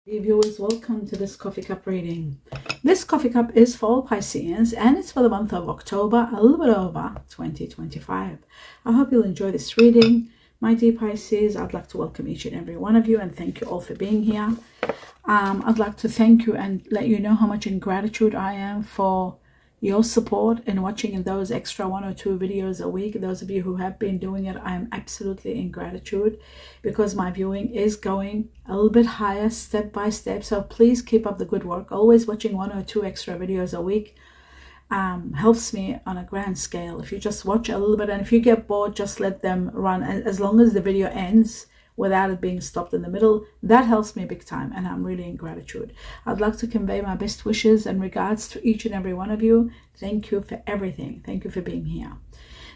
Hey viewers, welcome to this coffee cup reading. This coffee cup is for all Pisceans and it's for the month of October, a little bit over 2025. I hope you'll enjoy this reading. My dear Pisces, I'd like to welcome each and every one of you and thank you all for being here. I'd like to thank you and let you know how much in gratitude I am for your support and watching in those extra 1 or 2 videos a week. Those of you who have been doing it, I am absolutely in gratitude because my viewing is going a little bit higher step by step. So please keep up the good work. Always watching 1 or 2 extra videos a week helps me on a grand scale. If you just watch a little bit and if you get bored, just let them run. And as long as the video ends without it being stopped in the middle, that helps me big time, and I'm really in gratitude. I'd like to convey my best wishes and regards to each and every one of you. Thank you for everything. Thank you for being here.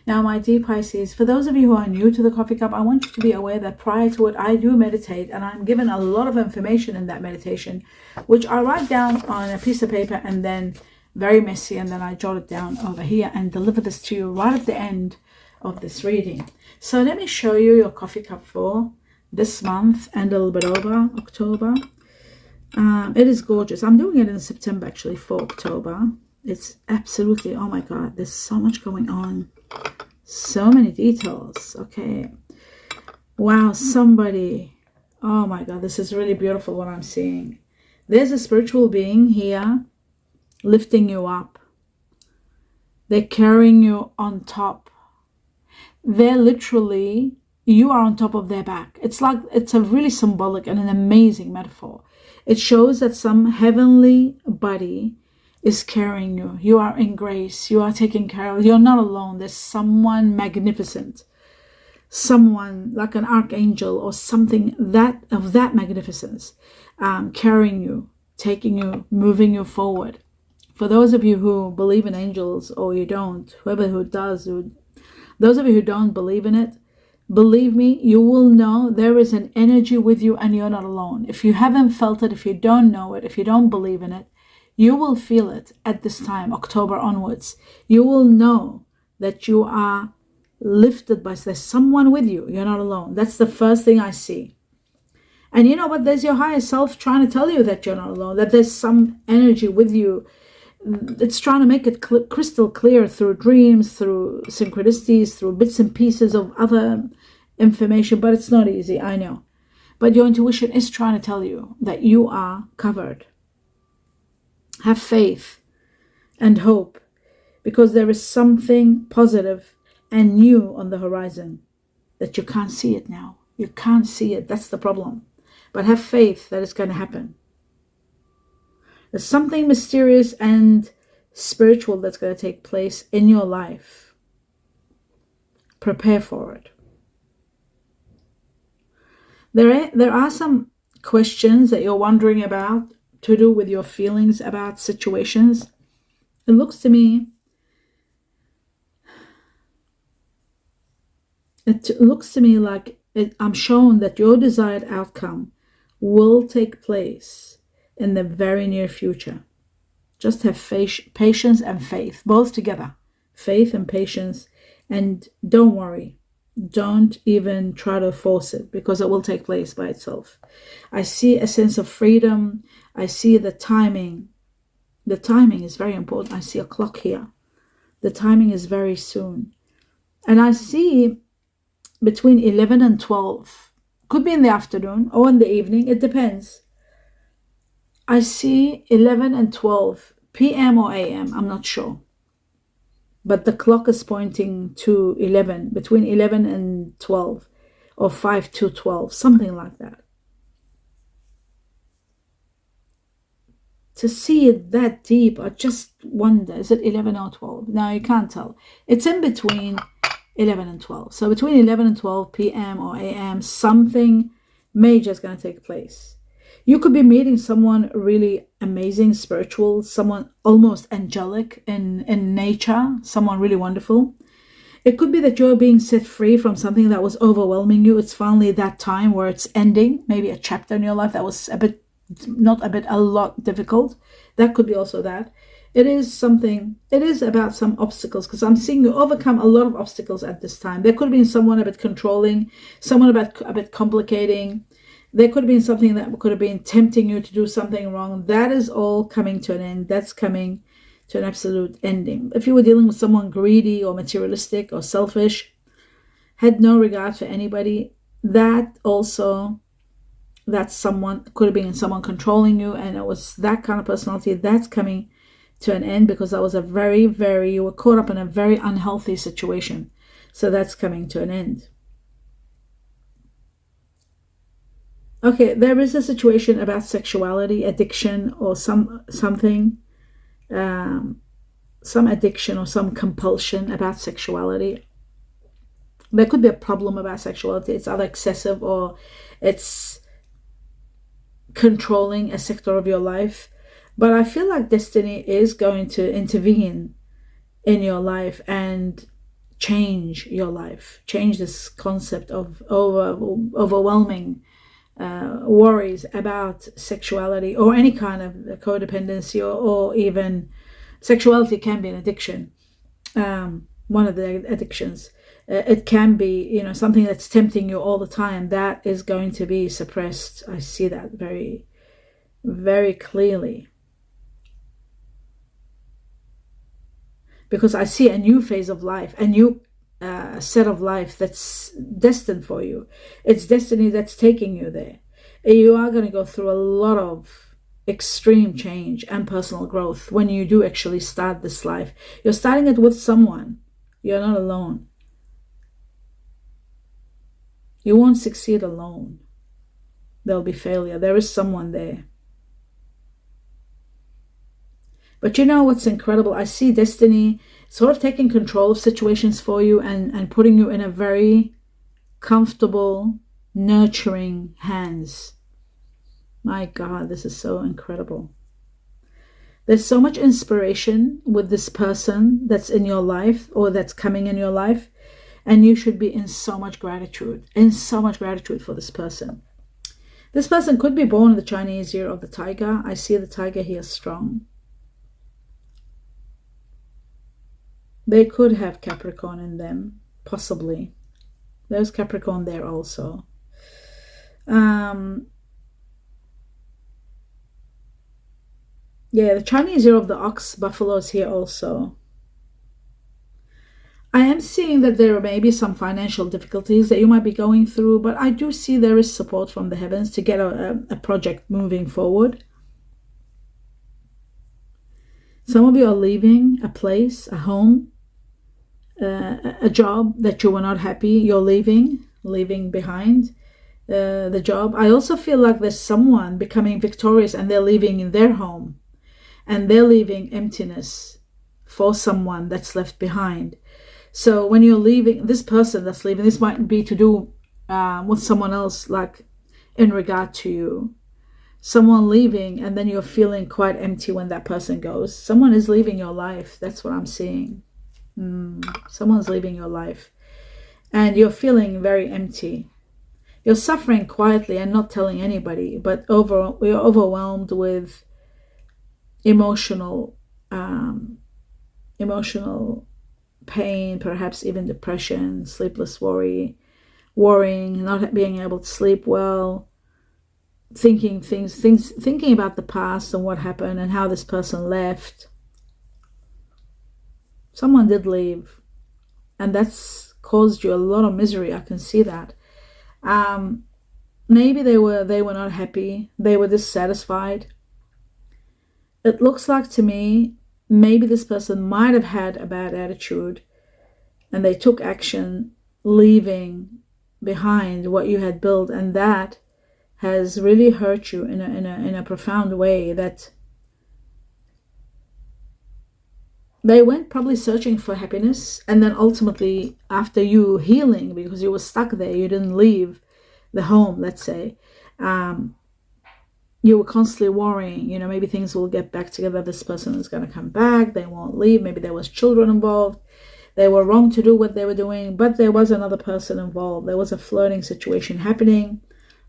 Now, my dear Pisces, for those of you who are new to the coffee cup, I want you to be aware that prior to it, I do meditate, and I'm given a lot of information in that meditation, which I write down on a piece of paper and then very messy, and then I jot it down over here and deliver this to you right at the end of this reading. So let me show you your coffee cup for this month and a little bit over October. It is gorgeous. I'm doing it in September actually for October. It's absolutely, oh my god, there's so much going on, so many details. Okay, wow, somebody, oh my god, this is really beautiful what I'm seeing. There's a spiritual being here lifting you up. They're carrying you on top. They're literally, you are on top of their back. It's like, it's a really symbolic and an amazing metaphor. It shows that some heavenly body is carrying you. You are in grace. You are taken care of. You're not alone. There's someone magnificent, someone like an archangel or something that of that magnificence, carrying you, taking you, moving you forward. For those of you who believe in angels, or you don't, whoever who does, those of you who don't believe in it, believe me, you will know there is an energy with you and you're not alone. If you haven't felt it, if you don't know it, if you don't believe in it, you will feel it at this time, October onwards. You will know that you are lifted by, there's someone with you. You're not alone. That's the first thing I see. And you know what? There's your higher self trying to tell you that you're not alone, that there's some energy with you. It's trying to make it crystal clear through dreams, through synchronicities, through bits and pieces of other information, but it's not easy, I know. But your intuition is trying to tell you that you are covered. Have faith and hope, because there is something positive and new on the horizon that you can't see it now. You can't see it. That's the problem. But have faith that it's going to happen. There's something mysterious and spiritual that's going to take place in your life. Prepare for it. There are some questions that you're wondering about to do with your feelings about situations. It looks to me like I'm shown that your desired outcome will take place in the very near future. Just have patience and faith, both together. Faith and patience, and don't worry. Don't even try to force it, because it will take place by itself. I see a sense of freedom. I see the timing. The timing is very important. I see a clock here. The timing is very soon. And I see between 11 and 12. Could be in the afternoon or in the evening. It depends. I see 11 and 12 p.m. or a.m. I'm not sure. But the clock is pointing to 11, between 11 and 12, or 5 to 12, something like that. To see it that deep, I just wonder, is it 11 or 12? No, you can't tell. It's in between 11 and 12. So between 11 and 12 p.m. or a.m., something major is going to take place. You could be meeting someone really amazing, spiritual, someone almost angelic in nature, someone really wonderful. It could be that you're being set free from something that was overwhelming you. It's finally that time where it's ending, maybe a chapter in your life that was a lot difficult. That could be also that. It is about some obstacles, because I'm seeing you overcome a lot of obstacles at this time. There could be someone a bit controlling, someone a bit complicating. There could have been something that could have been tempting you to do something wrong. That is all coming to an end. That's coming to an absolute ending. If you were dealing with someone greedy or materialistic or selfish, had no regard for anybody, that also, that someone could have been someone controlling you, and it was that kind of personality, that's coming to an end, because that was a very, very, you were caught up in a very unhealthy situation. So that's coming to an end. Okay, there is a situation about sexuality, addiction, or something, some addiction or some compulsion about sexuality. There could be a problem about sexuality. It's either excessive or it's controlling a sector of your life. But I feel like destiny is going to intervene in your life and change your life, change this concept of overwhelming worries about sexuality or any kind of codependency, or even sexuality can be an addiction. One of the addictions. It can be, something that's tempting you all the time. That is going to be suppressed. I see that very, very clearly. Because I see a new phase of life, a new set of life that's destined for you. It's destiny that's taking you there. You are going to go through a lot of extreme change and personal growth when you do actually start this life. You're starting it with someone. You're not alone. You won't succeed alone. There'll be failure. There is someone there. But you know what's incredible? I see destiny sort of taking control of situations for you and putting you in a very comfortable, nurturing hands. My God, this is so incredible. There's so much inspiration with this person that's in your life or that's coming in your life. And you should be in so much gratitude for this person. This person could be born in the Chinese year of the tiger. I see the tiger here strong. They could have Capricorn in them, possibly. There's Capricorn there also. Yeah, the Chinese year of the ox, buffalo is here also. I am seeing that there may be some financial difficulties that you might be going through, but I do see there is support from the heavens to get a project moving forward. Some of you are leaving a place, a home, a job that you were not happy. You're leaving behind the job. I also feel like there's someone becoming victorious and they're leaving in their home and they're leaving emptiness for someone that's left behind. So when you're leaving, this person that's leaving, this might be to do with someone else, like in regard to you. Someone leaving and then you're feeling quite empty when that person goes. Someone is leaving your life. That's what I'm seeing. Someone's leaving your life. And you're feeling very empty. You're suffering quietly and not telling anybody, but you're overwhelmed with emotional pain, perhaps even depression, sleepless worrying, not being able to sleep well, thinking about the past and what happened and how this person left. Someone did leave, and that's caused you a lot of misery. I can see that. Maybe they were not happy. They were dissatisfied. It looks like to me, maybe this person might have had a bad attitude and they took action, leaving behind what you had built, and that has really hurt you in a profound way. That they went probably searching for happiness, and then ultimately after you healing, because you were stuck there, you didn't leave the home, let's say, you were constantly worrying, maybe things will get back together, this person is going to come back, they won't leave, maybe there was children involved, they were wrong to do what they were doing, but there was another person involved, there was a flirting situation happening,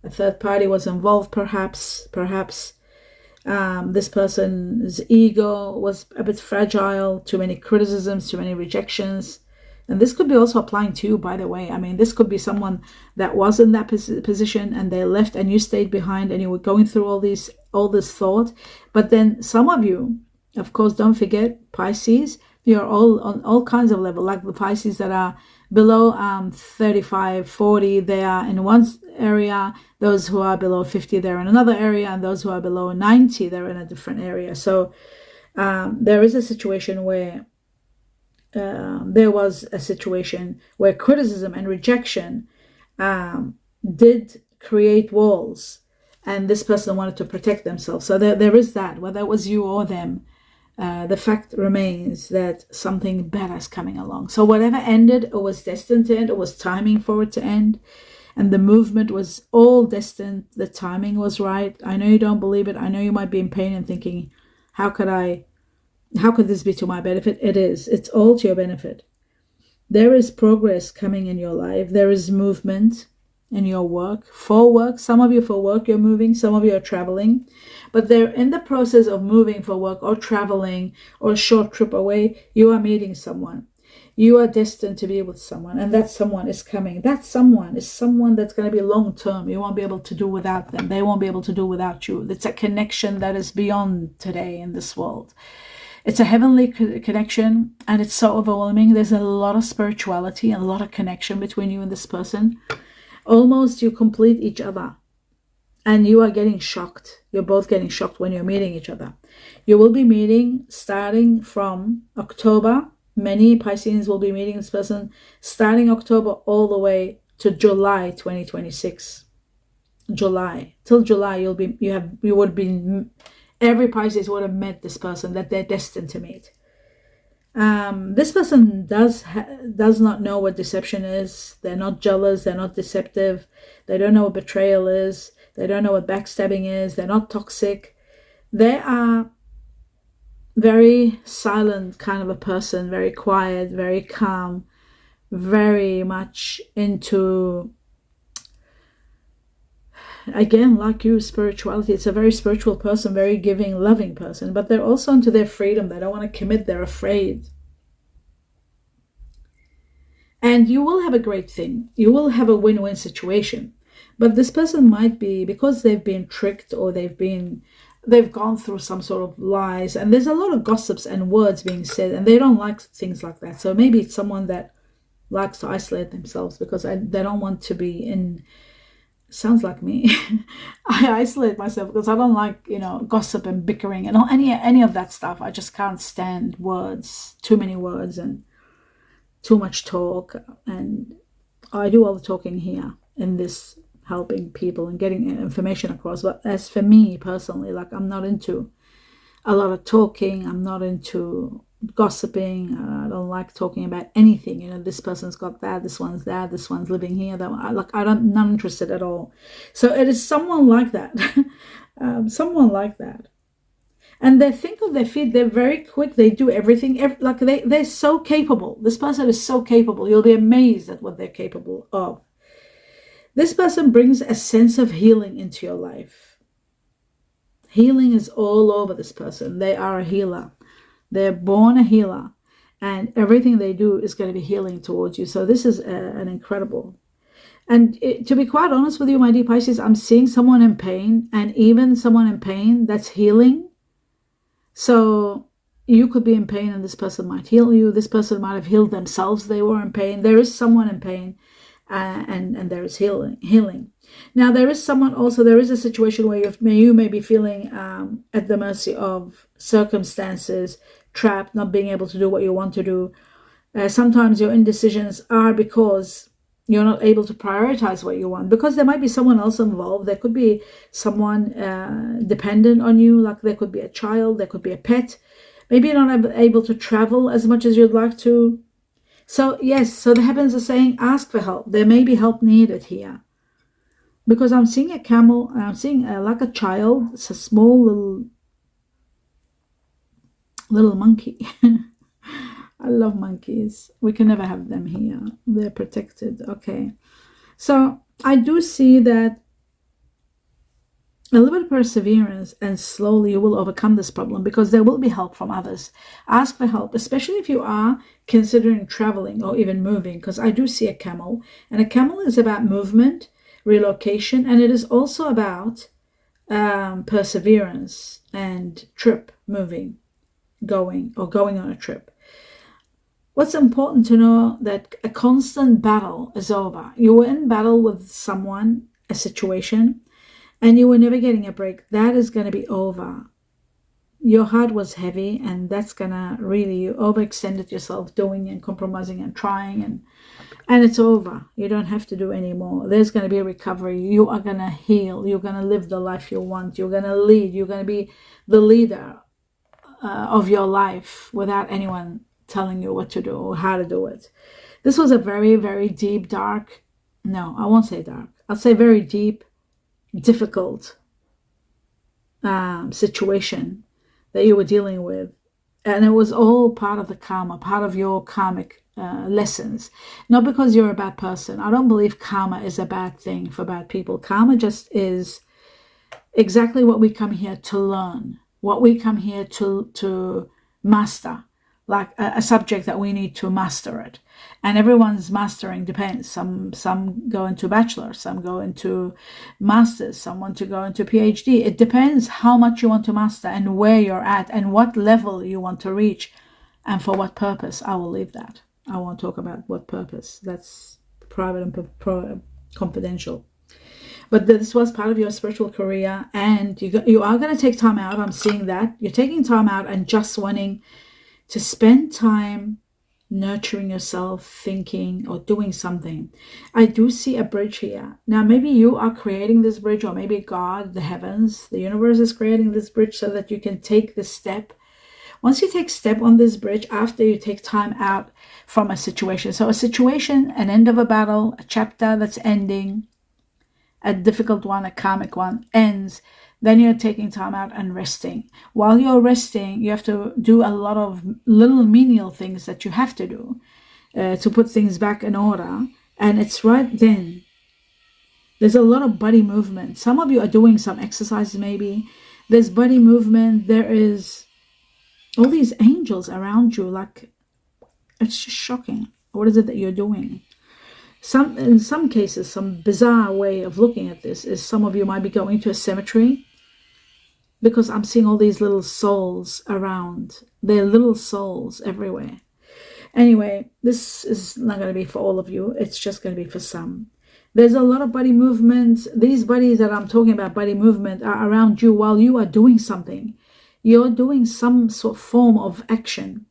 a third party was involved, perhaps this person's ego was a bit fragile, too many criticisms, too many rejections, And this could be also applying to you, by the way. I mean, this could be someone that was in that position and they left and you stayed behind and you were going through all this thought. But then some of you, of course, don't forget Pisces, you're all on all kinds of level, like the Pisces that are below 35, 40, they are in one area. Those who are below 50, they're in another area. And those who are below 90, they're in a different area. So there is a situation where there was a situation where criticism and rejection did create walls, and this person wanted to protect themselves. So there is that, whether it was you or them, the fact remains that something better is coming along. So whatever ended, it was destined to end. It was timing for it to end, and the movement was all destined. The timing was right. I know you don't believe it. I know you might be in pain and thinking, how could this be to my benefit? It is. It's all to your benefit. There is progress coming in your life. There is movement in your work. For work, some of you for work you're moving, some of you are traveling. But they're in the process of moving for work or traveling or a short trip away. You are meeting someone. You are destined to be with someone, and that someone is coming. That someone is someone that's going to be long term. You won't be able to do without them. They won't be able to do without you. It's a connection that is beyond today in this world. It's a heavenly connection, and it's so overwhelming. There's a lot of spirituality and a lot of connection between you and this person. Almost you complete each other, and you are getting shocked. You're both getting shocked when you're meeting each other. You will be meeting starting from October. Many Pisceans will be meeting this person starting October all the way to July 2026. July. Till July, every Pisces would have met this person that they're destined to meet. This person does not know what deception is. They're not jealous. They're not deceptive. They don't know what betrayal is. They don't know what backstabbing is. They're not toxic. They are very silent kind of a person, very quiet, very calm, very much into, again, like you, spirituality. It's a very spiritual person, very giving, loving person, but they're also into their freedom. They don't want to commit. They're afraid. And you will have a great thing. You will have a win-win situation. But this person might be, because they've been tricked or they've gone through some sort of lies, and there's a lot of gossips and words being said, and they don't like things like that. So maybe it's someone that likes to isolate themselves because they don't want to be in. Sounds like me. I isolate myself because I don't like, gossip and bickering and any of that stuff. I just can't stand words, too many words and too much talk. And I do all the talking here in this, helping people and getting information across. But as for me personally, like, I'm not into a lot of talking. I'm not into gossiping. I don't like talking about anything. This person's got that, this one's living here, that one. I'm not interested at all. So it is someone like that. Someone like that. And they think of their feet. They're very quick. They do everything. They're so capable. This person is so capable. You'll be amazed at what they're capable of. This person brings a sense of healing into your life. Healing is all over this person. They are a healer. They're born a healer, and everything they do is going to be healing towards you. So this is an incredible. And to be quite honest with you, my dear Pisces, I'm seeing someone in pain, and even someone in pain that's healing. So you could be in pain and this person might heal you. This person might have healed themselves. They were in pain. There is someone in pain, and there is healing. Now, there is a situation where you may be feeling at the mercy of circumstances, trapped, not being able to do what you want to do. Sometimes your indecisions are because you're not able to prioritize what you want, because there might be someone else involved. There could be someone dependent on you, like there could be a child, there could be a pet. Maybe you're not able to travel as much as you'd like to. So yes, so the heavens are saying, ask for help. There may be help needed here. Because I'm seeing a camel, and I'm seeing like a child. It's a small little monkey. I love monkeys. We can never have them here. They're protected. Okay. So I do see that a little bit of perseverance, and slowly you will overcome this problem, because there will be help from others. Ask for help, especially if you are considering traveling or even moving, because I do see a camel, and a camel is about movement, relocation, and it is also about perseverance and trip, moving, going on a trip. What's important to know, that a constant battle is over. You were in battle with someone, a situation, and you were never getting a break. That is going to be over. Your heart was heavy, and that's going to really, you overextended yourself doing and compromising and trying, and it's over. You don't have to do anymore. There's going to be a recovery. You are going to heal. You're going to live the life you want. You're going to lead. You're going to be the leader of your life without anyone telling you what to do or how to do it. This was a very, very deep, dark, no, I won't say dark. I'll say very deep, difficult situation that you were dealing with. And it was all part of the karma, part of your karmic lessons. Not because you're a bad person. I don't believe karma is a bad thing for bad people. Karma just is exactly what we come here to learn, what we come here to master, like a subject that we need to master it. And everyone's mastering depends. Some go into bachelor, some go into masters, some want to go into PhD. It depends how much you want to master and where you're at and what level you want to reach and for what purpose. I will leave that. I won't talk about what purpose. That's private and confidential. But this was part of your spiritual career, and you are going to take time out. I'm seeing that. You're taking time out and just wanting to spend time nurturing yourself, thinking or doing something. I do see a bridge here. Now, maybe you are creating this bridge, or maybe God, the heavens, the universe is creating this bridge so that you can take this step. Once you take step on this bridge, after you take time out from a situation. So a situation, an end of a battle, a chapter that's ending, a difficult one, a karmic one, ends, then you're taking time out and resting. While you're resting, you have to do a lot of little menial things that you have to do to put things back in order. And it's right then. There's a lot of body movement. Some of you are doing some exercises maybe. There's body movement. There is all these angels around you. Like, it's just shocking. What is it that you're doing? In some cases, some bizarre way of looking at this is some of you might be going to a cemetery, because I'm seeing all these little souls around. There are little souls everywhere. Anyway, this is not going to be for all of you. It's just going to be for some. There's a lot of body movement. These bodies that I'm talking about, body movement, are around you while you are doing something. You're doing some sort of form of action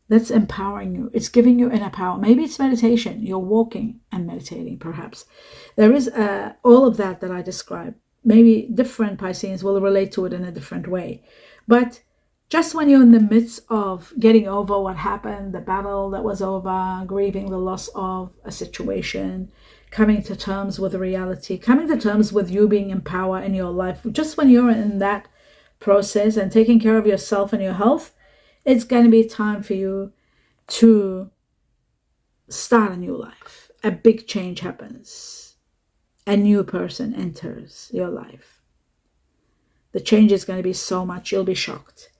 that's empowering you. It's giving you inner power. Maybe it's meditation. You're walking and meditating, perhaps. There is all of that I described. Maybe different Pisceans will relate to it in a different way. But just when you're in the midst of getting over what happened, the battle that was over, grieving the loss of a situation, coming to terms with reality, coming to terms with you being in power in your life, just when you're in that process and taking care of yourself and your health, it's going to be time for you to start a new life. A big change happens. A new person enters your life. The change is going to be so much, you'll be shocked.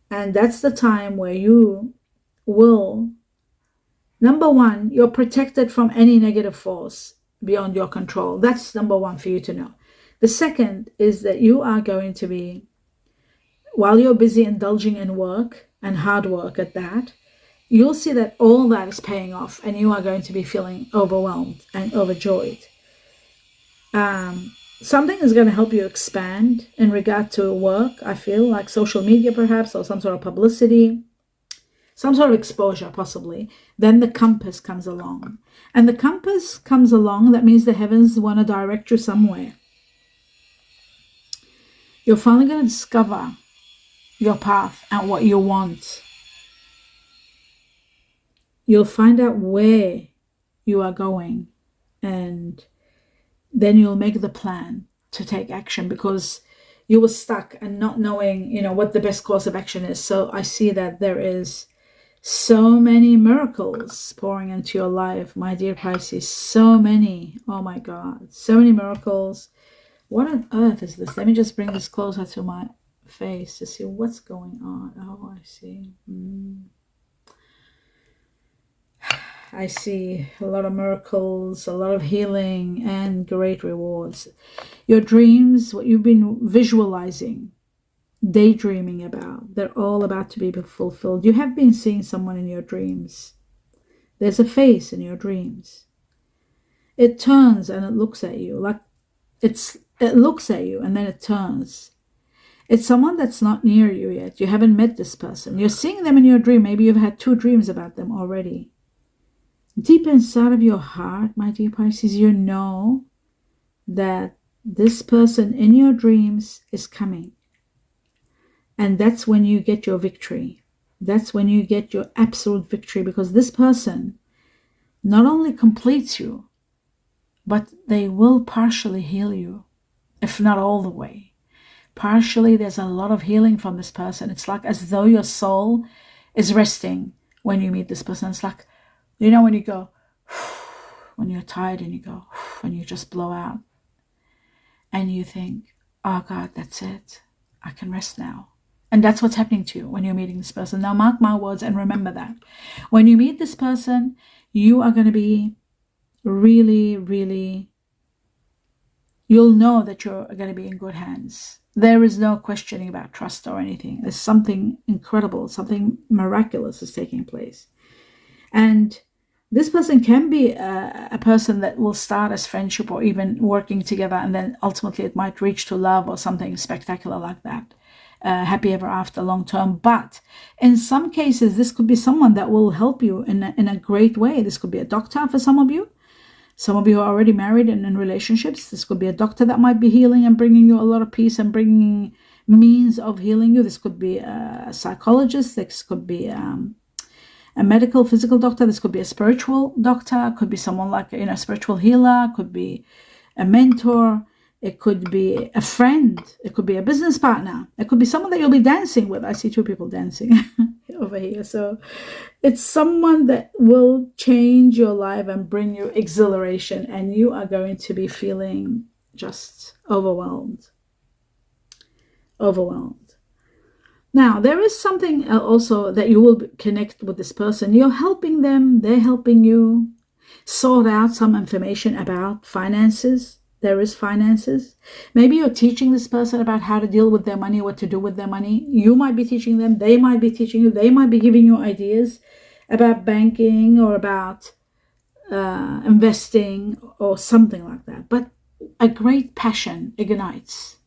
And that's the time where you will, number one, you're protected from any negative force beyond your control. That's number one for you to know. The second is that you are going to be, while you're busy indulging in work, and hard work at that, you'll see that all that is paying off, and you are going to be feeling overwhelmed and overjoyed. Something is going to help you expand in regard to work, I feel, like social media perhaps, or some sort of publicity, some sort of exposure possibly. Then the compass comes along. And the compass comes along, that means the heavens want to direct you somewhere. You're finally going to discover your path and what you want. You'll find out where you are going, and then you'll make the plan to take action, because you were stuck and not knowing, what the best course of action is. So I see that there is so many miracles pouring into your life, my dear Pisces. So many. Oh my God. So many miracles. What on earth is this? Let me just bring this closer to my face to see what's going on. Oh, I see. I see a lot of miracles, a lot of healing, and great rewards. Your dreams, what you've been visualizing, daydreaming about, they're all about to be fulfilled. You have been seeing someone in your dreams. There's a face in your dreams. It turns and it looks at you like it looks at you and then it turns. It's someone that's not near you yet. You haven't met this person. You're seeing them in your dream. Maybe you've had 2 dreams about them already. Deep inside of your heart, my dear Pisces, you know that this person in your dreams is coming. And that's when you get your victory. That's when you get your absolute victory, because this person not only completes you, but they will partially heal you, if not all the way. Partially, there's a lot of healing from this person. It's like as though your soul is resting when you meet this person. It's like, you know, when you go, when you're tired and you go, and you just blow out. And you think, oh God, that's it. I can rest now. And that's what's happening to you when you're meeting this person. Now mark my words and remember that. When you meet this person, you are going to be really, really, you'll know that you're going to be in good hands. There is no questioning about trust or anything. There's something incredible, something miraculous is taking place. And this person can be a person that will start as friendship or even working together, and then ultimately it might reach to love or something spectacular like that. Happy ever after, long term. But in some cases, this could be someone that will help you in a great way. This could be a doctor for some of you. Some of you are already married and in relationships. This could be a doctor that might be healing and bringing you a lot of peace and bringing means of healing you. This could be a psychologist. This could be a medical, physical doctor. This could be a spiritual doctor. Could be someone like, a spiritual healer. Could be a mentor. It could be a friend. It could be a business partner. It could be someone that you'll be dancing with. I see 2 people dancing over here. So it's someone that will change your life and bring you exhilaration, and you are going to be feeling just overwhelmed. Overwhelmed. Now, there is something also that you will connect with this person. You're helping them. They're helping you sort out some information about finances. There is finances. Maybe you're teaching this person about how to deal with their money, what to do with their money. You might be teaching them. They might be teaching you. They might be giving you ideas about banking or about investing or something like that. But a great passion ignites.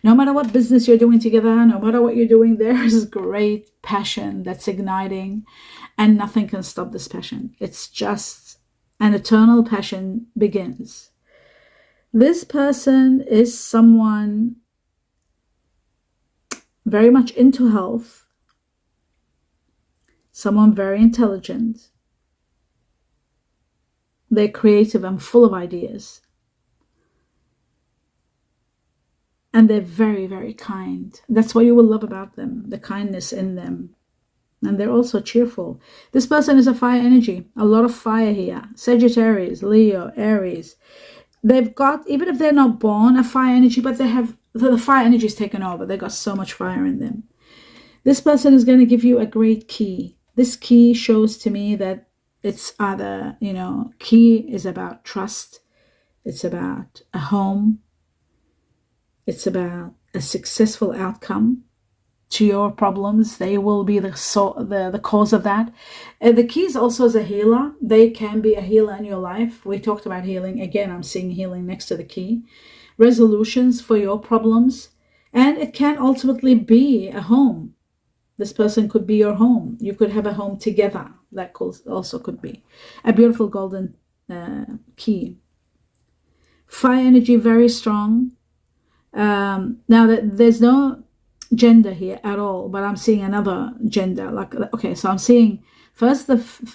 No matter what business you're doing together, no matter what you're doing, there is great passion that's igniting, and nothing can stop this passion. It's just an eternal passion begins. This person is someone very much into health, someone very intelligent. They're creative and full of ideas. And they're very, very kind. That's what you will love about them, the kindness in them. And they're also cheerful. This person is a fire energy, a lot of fire here. Sagittarius, Leo, Aries. They've got, even if they're not born a fire energy, but they have, the fire energy is taken over. They've got so much fire in them. This person is going to give you a great key. This key shows to me that it's either, key is about trust. It's about a home. It's about a successful outcome to your problems. They will be the cause of that. The keys also as a healer. They can be a healer in your life. We talked about healing. Again, I'm seeing healing next to the key. Resolutions for your problems. And it can ultimately be a home. This person could be your home. You could have a home together. That also could be a beautiful golden key. Fire energy, very strong. Now that there's no gender here at all, but I'm seeing another gender. So I'm seeing first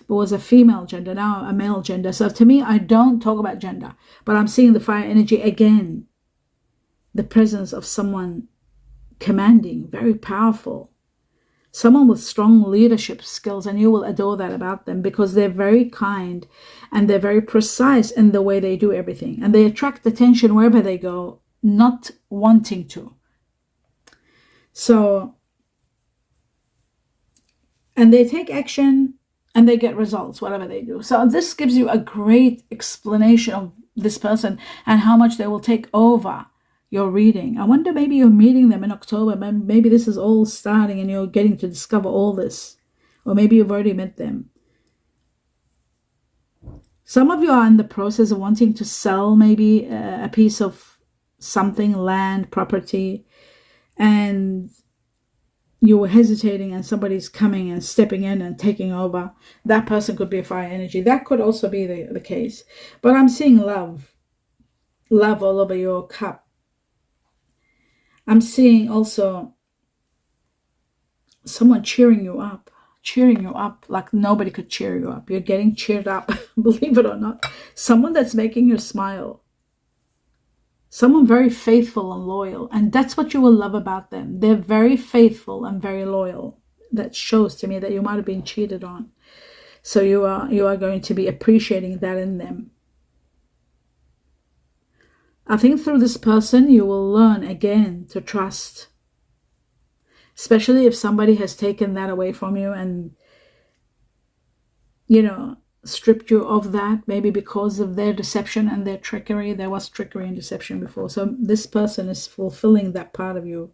was a female gender, now a male gender. So to me, I don't talk about gender, but I'm seeing the fire energy again. The presence of someone commanding, very powerful. Someone with strong leadership skills, and you will adore that about them because they're very kind and they're very precise in the way they do everything. And they attract attention wherever they go. not wanting to. So, and they take action and they get results, whatever they do. So this gives you a great explanation of this person and how much they will take over your reading. I wonder, maybe you're meeting them in October. Maybe this is all starting and you're getting to discover all this. Or maybe you've already met them. Some of you are in the process of wanting to sell maybe a piece of something, land, property, and you were hesitating and somebody's coming and stepping in and taking over. That person could be a fire energy. That could also be the case. But I'm seeing love all over your cup. I'm seeing also someone cheering you up like nobody could cheer you up. You're getting cheered up, believe it or not. Someone that's making you smile. Someone very faithful and loyal. And that's what you will love about them. They're very faithful and very loyal. That shows to me that you might have been cheated on. So you are going to be appreciating that in them. I think through this person, you will learn again to trust. Especially if somebody has taken that away from you and, stripped you of that, maybe because of their deception and their trickery. There was trickery and deception before. So this person is fulfilling that part of you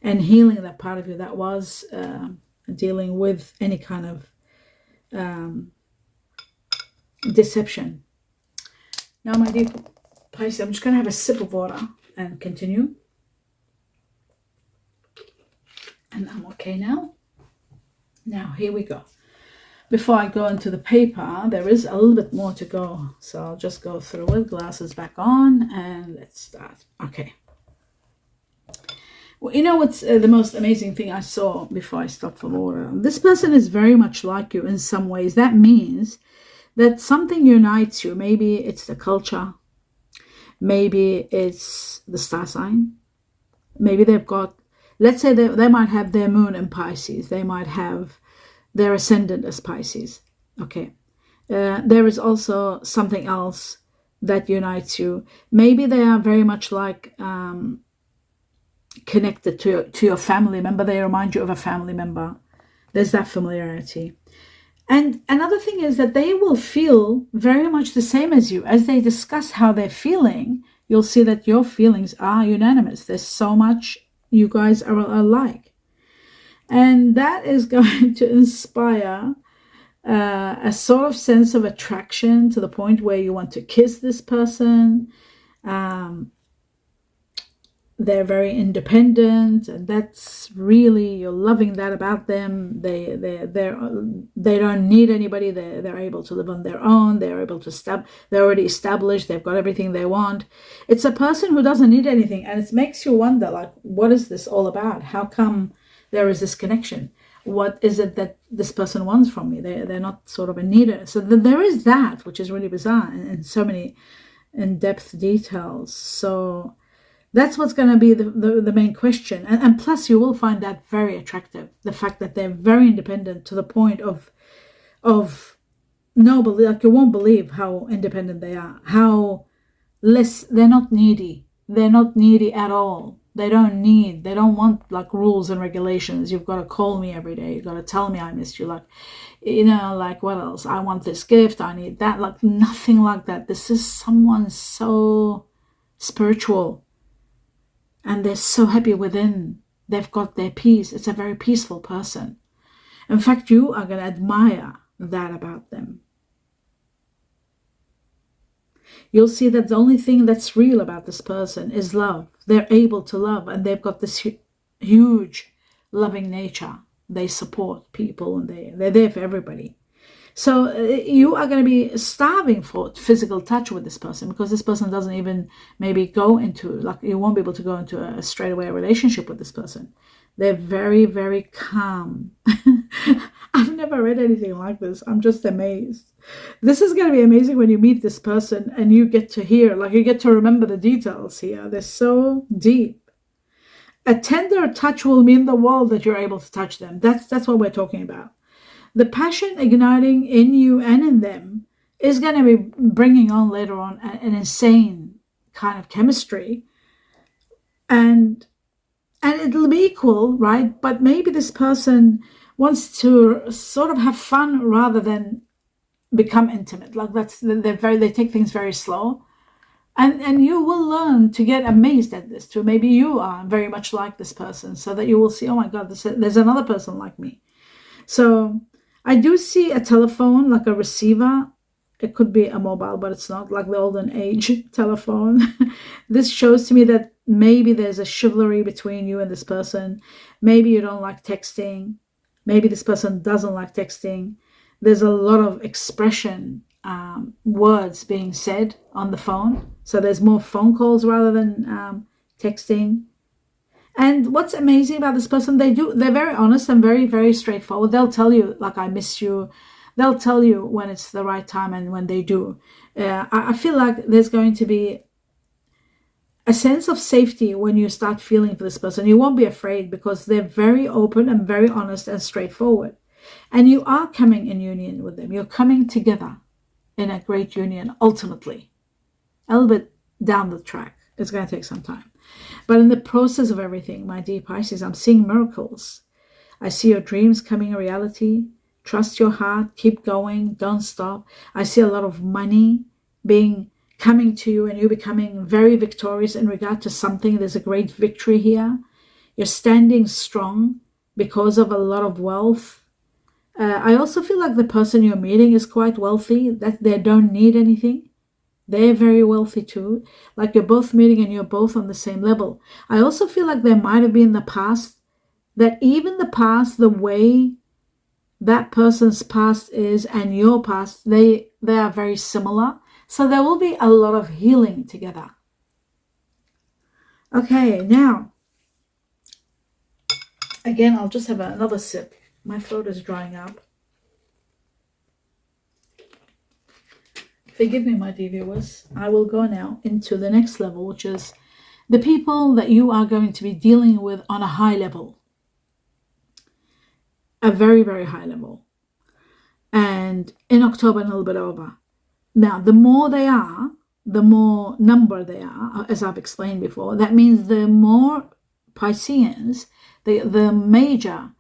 and healing that part of you that was dealing with any kind of deception. Now, my dear Pisces, I'm just going to have a sip of water and continue. And I'm okay now. Now, here we go. Before I go into the paper, there is a little bit more to go. So I'll just go through it, glasses back on, and let's start. Okay. Well, you know what's the most amazing thing I saw before I stopped for water? This person is very much like you in some ways. That means that something unites you. Maybe it's the culture. Maybe it's the star sign. Maybe they've got, let's say they might have their moon in Pisces. They might have their ascendant as Pisces. Okay. There is also something else that unites you. Maybe they are very much like connected to your family member. They remind you of a family member. There's that familiarity. And another thing is that they will feel very much the same as you. As they discuss how they're feeling, you'll see that your feelings are unanimous. There's so much you guys are alike. And that is going to inspire a sort of sense of attraction to the point where you want to kiss this person. They're very independent, and that's really, you're loving that about them. They don't need anybody. They're able to live on their own. They're able to they're already established. They've got everything they want. It's a person who doesn't need anything, and it makes you wonder, like, what is this all about? How come there is this connection? What is it that this person wants from me? They're not sort of a needer. So there is that, which is really bizarre, and so many in-depth details. So that's what's going to be the main question. And plus, you will find that very attractive. The fact that they're very independent to the point of no, like, you won't believe how independent they are. How less, they're not needy. They're not needy at all. They don't want like rules and regulations. You've got to call me every day. You've got to tell me I missed you. Like, like, what else? I want this gift. I need that. Like, nothing like that. This is someone so spiritual. And they're so happy within. They've got their peace. It's a very peaceful person. In fact, you are going to admire that about them. You'll see that the only thing that's real about this person is love. They're able to love, and they've got this huge loving nature. They support people, and they're there for everybody. So you are going to be starving for physical touch with this person, because this person doesn't even maybe go into, like, you won't be able to go into a straightaway relationship with this person. They're very, very calm. I've never read anything like this. I'm just amazed. This is going to be amazing when you meet this person and you get to hear, like, you get to remember the details here. They're so deep. A tender touch will mean the world that you're able to touch them. That's what we're talking about. The passion igniting in you and in them is going to be bringing on later on an insane kind of chemistry and it'll be equal, right? But maybe this person wants to sort of have fun rather than become intimate. Like they take things very slow. And you will learn to get amazed at this too. Maybe you are very much like this person, so that you will see, oh my God, there's another person like me. So I do see a telephone, like a receiver. It could be a mobile, but it's not, like the olden age telephone. This shows to me that maybe there's a chivalry between you and this person. Maybe you don't like texting. Maybe this person doesn't like texting. There's a lot of expression, words being said on the phone. So there's more phone calls rather than texting. And what's amazing about this person, they're very honest and very, very straightforward. They'll tell you, like, I miss you. They'll tell you when it's the right time and when they do. I feel like there's going to be a sense of safety when you start feeling for this person. You won't be afraid because they're very open and very honest and straightforward. And you are coming in union with them. You're coming together in a great union, ultimately. A little bit down the track. It's going to take some time. But in the process of everything, my dear Pisces, I'm seeing miracles. I see your dreams coming a reality. Trust your heart. Keep going. Don't stop. I see a lot of money coming to you and you becoming very victorious in regard to something. There's a great victory here. You're standing strong because of a lot of wealth. I also feel like the person you're meeting is quite wealthy, that they don't need anything. They're very wealthy too. Like you're both meeting and you're both on the same level. I also feel like there might have been the past, that even the past, the way that person's past is and your past, they are very similar. So there will be a lot of healing together. Okay, now, again, I'll just have another sip. My throat is drying up. Forgive me, my dear viewers. I will go now into the next level, which is the people that you are going to be dealing with on a high level. A very, very high level. And in October and a little bit over. Now, the more they are, the more number they are, as I've explained before. That means the more Pisceans, the major,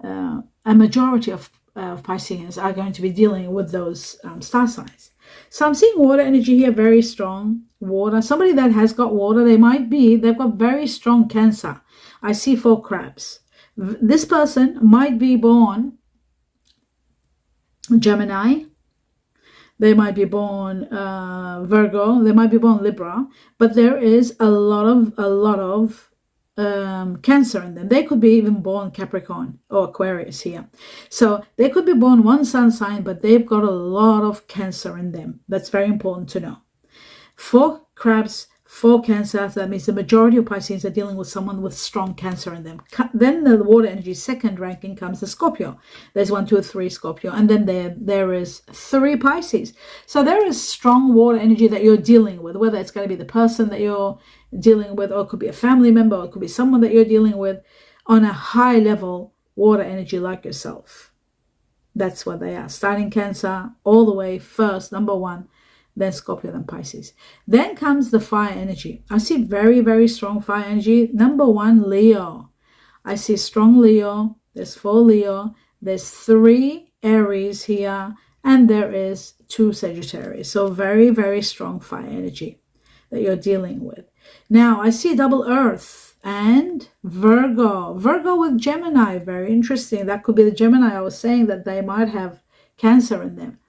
a majority of Pisceans are going to be dealing with those star signs. So I'm seeing water energy here, very strong water. Somebody that has got water, they've got very strong Cancer. I see 4 crabs. This person might be born Gemini. They might be born Virgo. They might be born Libra. But there is a lot of Cancer in them. They could be even born Capricorn or Aquarius here. So they could be born one sun sign, but they've got a lot of Cancer in them. That's very important to know. 4 crabs, 4 Cancer. That means the majority of Pisces are dealing with someone with strong Cancer in them. Then the water energy second ranking comes the Scorpio. There's 1, 2, 3 Scorpio, and then there is 3 Pisces. So there is strong water energy that you're dealing with, whether it's going to be the person that you're dealing with, or it could be a family member, or it could be someone that you're dealing with on a high level water energy like yourself. That's what they are. Starting Cancer all the way first, number 1. Then Scorpio, then Pisces. Then comes the fire energy. I see very, very strong fire energy. Number 1, Leo. I see strong Leo. There's 4 Leo. There's 3 Aries here. And there is 2 Sagittarius. So very, very strong fire energy that you're dealing with. Now, I see double Earth and Virgo. Virgo with Gemini. Very interesting. That could be the Gemini. I was saying that they might have Cancer in them.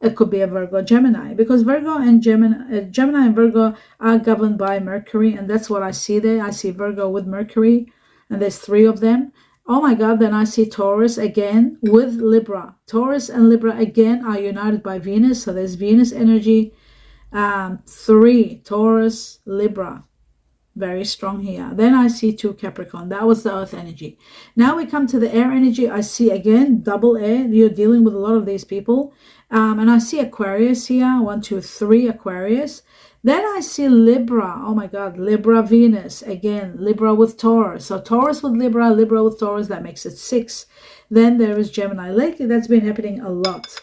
It could be a Virgo Gemini, because Virgo and Gemini and Virgo are governed by Mercury, and that's what I see there. I see Virgo with Mercury, and there's 3 of them. Oh my God, then I see Taurus again with Libra. Taurus and Libra again are united by Venus, so there's Venus energy. 3, Taurus, Libra. Very strong here. Then I see 2 Capricorn. That was the earth energy. Now we come to the air energy. I see again double air. You're dealing with a lot of these people. And I see Aquarius here. 1, 2, 3 Aquarius. Then I see Libra. Oh my God. Libra, Venus. Again, Libra with Taurus. So Taurus with Libra, Libra with Taurus. That makes it 6. Then there is Gemini. Lately, that's been happening a lot.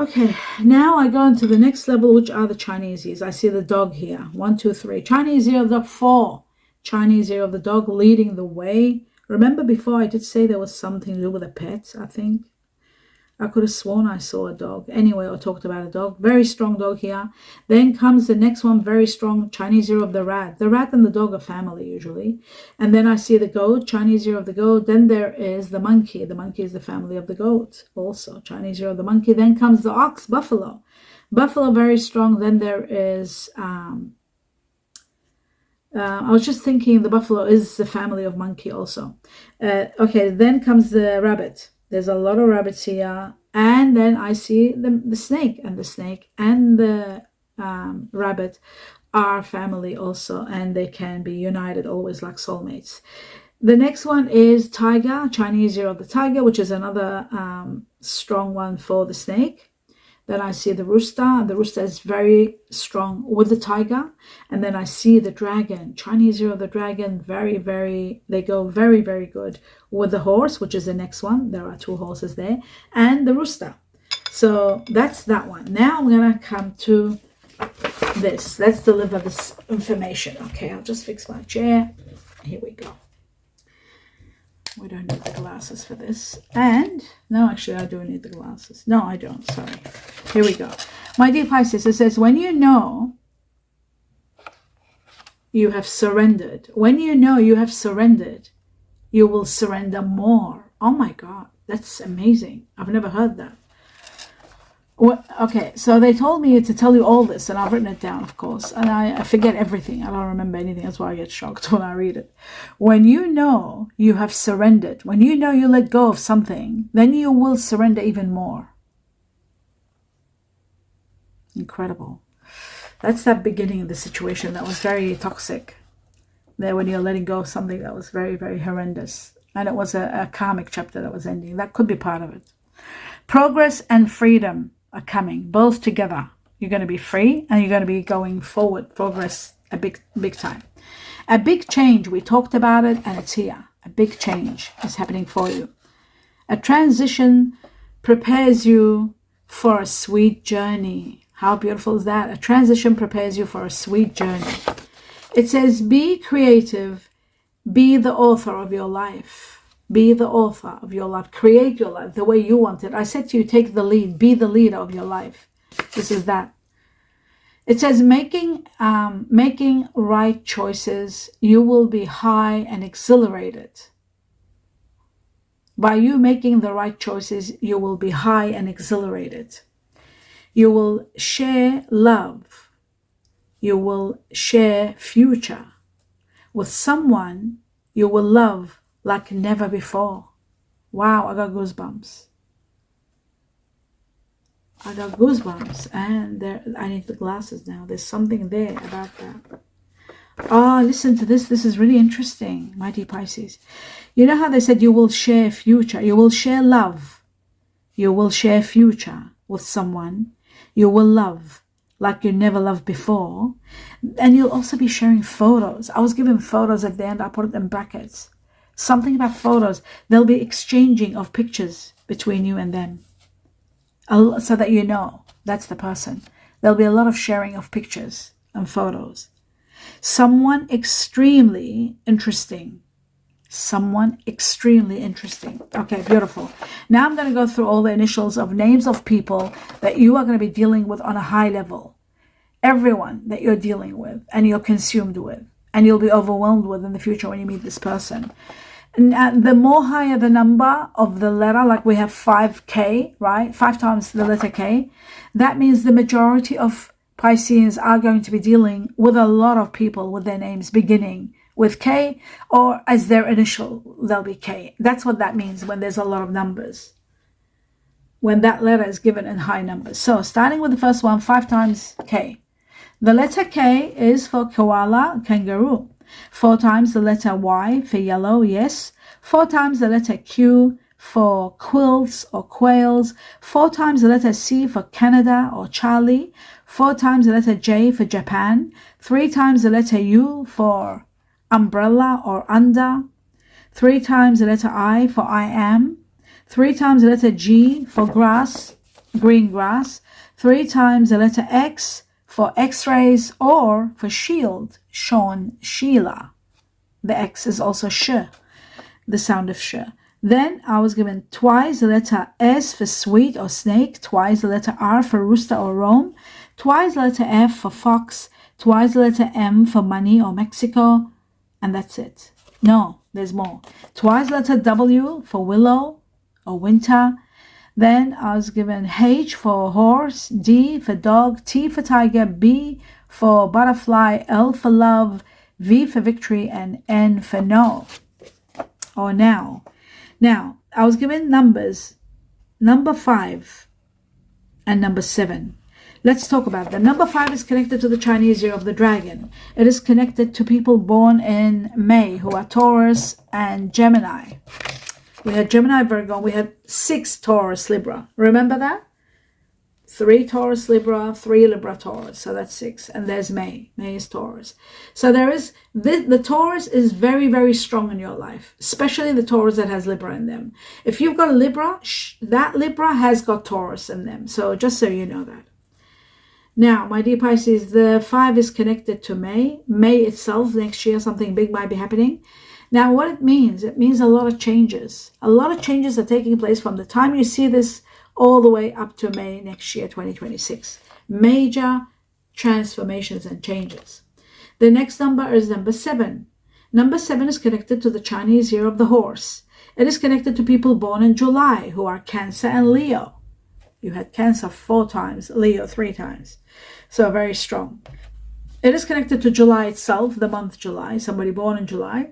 Okay, now I go into the next level, which are the Chinesies. I see the dog here. 1, 2, 3. Chinese year of the 4. Chinese year of the dog leading the way. Remember before I did say there was something to do with a pet, I think. I could have sworn I saw a dog. Anyway, I talked about a dog. Very strong dog here. Then comes the next one, very strong Chinese year of the rat. The rat and the dog are family usually. And then I see the goat, Chinese year of the goat. Then there is the monkey. The monkey is the family of the goat also. Chinese year of the monkey. Then comes the ox, buffalo. Buffalo, very strong. Then there is... I was just thinking the buffalo is the family of monkey also. Okay, then comes the rabbit. There's a lot of rabbits here. And then I see the snake. And the snake and the rabbit are family also. And they can be united always like soulmates. The next one is tiger, Chinese year of the tiger, which is another strong one for the snake. Then I see the rooster. The rooster is very strong with the tiger. And then I see the dragon. Chinese year of the dragon, they go very, very good with the horse, which is the next one. There are 2 horses there. And the rooster. So that's that one. Now I'm going to come to this. Let's deliver this information. Okay, I'll just fix my chair. Here we go. We don't need the glasses for this. And, no, actually, I do need the glasses. No, I don't. Sorry. Here we go. My dear Pisces, it says, when you know you have surrendered, when you know you have surrendered, you will surrender more. Oh, my God. That's amazing. I've never heard that. Okay, so they told me to tell you all this, and I've written it down, of course, and I forget everything. I don't remember anything. That's why I get shocked when I read it. When you know you have surrendered, when you know you let go of something, then you will surrender even more. Incredible. That's that beginning of the situation that was very toxic. There, when you're letting go of something that was very, very horrendous. And it was a karmic chapter that was ending. That could be part of it. Progress and freedom are coming both together. You're going to be free and you're going to be going forward. Progress, a big time. A big change. We talked about it and it's here. A big change is happening for you. A transition prepares you for a sweet journey. How beautiful is that? A transition prepares you for a sweet journey. It says, be creative. Be the author of your life. Be the author of your life. Create your life the way you want it. I said to you, take the lead. Be the leader of your life. This is that. It says, making right choices, you will be high and exhilarated. By you making the right choices, you will be high and exhilarated. You will share love. You will share future with someone you will love like never before. Wow, I got goosebumps. I got goosebumps. And I need the glasses now. There's something there about that. Oh, listen to this. This is really interesting, mighty Pisces. You know how they said you will share future. You will share love. You will share future with someone you will love like you never loved before. And you'll also be sharing photos. I was given photos at the end. I put it in brackets. Something about photos. There'll be exchanging of pictures between you and them. So that you know that's the person. There'll be a lot of sharing of pictures and photos. Someone extremely interesting. Someone extremely interesting. Okay, beautiful. Now I'm going to go through all the initials of names of people that you are going to be dealing with on a high level. Everyone that you're dealing with and you're consumed with and you'll be overwhelmed with in the future when you meet this person. And the more higher the number of the letter, like we have 5K, right? 5 times the letter K. That means the majority of Pisceans are going to be dealing with a lot of people with their names beginning with K, or as their initial, they'll be K. That's what that means when there's a lot of numbers. When that letter is given in high numbers. So starting with the first one, 5 times K. The letter K is for koala, kangaroo. 4 times the letter Y for yellow, yes. 4 times the letter Q for quills or quails. 4 times the letter C for Canada or Charlie. 4 times the letter J for Japan. 3 times the letter U for umbrella or under. 3 times the letter I for I am. 3 times the letter G for grass. green grass. 3 times the letter X for X-rays, or for shield, Sean, Sheila. The X is also sh, the sound of sh. Then I was given twice the letter S for sweet or snake, twice the letter R for rooster or Rome, twice the letter F for fox, twice the letter M for money or Mexico, and that's it. No, there's more. Twice the letter W for willow or winter. Then I was given H for horse, D for dog, T for tiger, B for butterfly, L for love, V for victory, and N for no, or now. Now, I was given numbers, number 5 and number 7. Let's talk about them. Number 5 is connected to the Chinese Year of the Dragon. It is connected to people born in May, who are Taurus and Gemini. We had Gemini, Virgo. We had 6 Taurus, Libra. Remember that? 3 Taurus, Libra, 3 Libra, Taurus. So that's 6. And there's May. May is Taurus. So there is, the Taurus is very, very strong in your life, especially the Taurus that has Libra in them. If you've got a Libra, that Libra has got Taurus in them. So just so you know that. Now, my dear Pisces, the 5 is connected to May. May itself, next year, something big might be happening. Now, what it means a lot of changes. A lot of changes are taking place from the time you see this all the way up to May next year, 2026. Major transformations and changes. The next number is number 7. Number 7 is connected to the Chinese Year of the Horse. It is connected to people born in July, who are Cancer and Leo. You had Cancer 4 times, Leo 3 times. So very strong. It is connected to July itself, the month July, somebody born in July,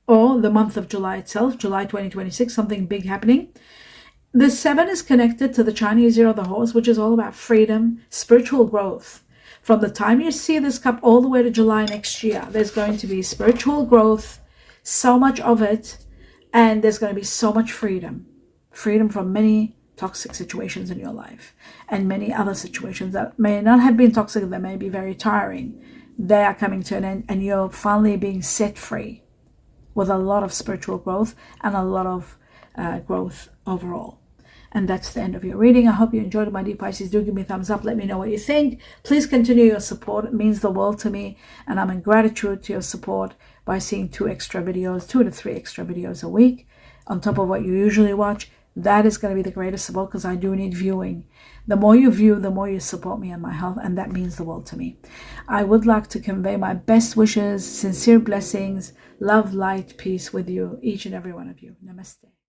or the month of July itself, July 2026, something big happening. The 7 is connected to the Chinese Year of the Horse, which is all about freedom, spiritual growth. From the time you see this cup all the way to July next year, there's going to be spiritual growth, so much of it, and there's going to be so much freedom. Freedom from many toxic situations in your life, and many other situations that may not have been toxic, that may be very tiring. They are coming to an end, and you're finally being set free with a lot of spiritual growth and a lot of growth overall. And that's the end of your reading. I hope you enjoyed it, my dear Pisces. Do give me a thumbs up. Let me know what you think. Please continue your support. It means the world to me. And I'm in gratitude to your support by seeing 2 extra videos, 2 to 3 extra videos a week on top of what you usually watch. That is going to be the greatest support, because I do need viewing. The more you view, the more you support me and my health. And that means the world to me. I would like to convey my best wishes, sincere blessings, love, light, peace with you, each and every one of you. Namaste.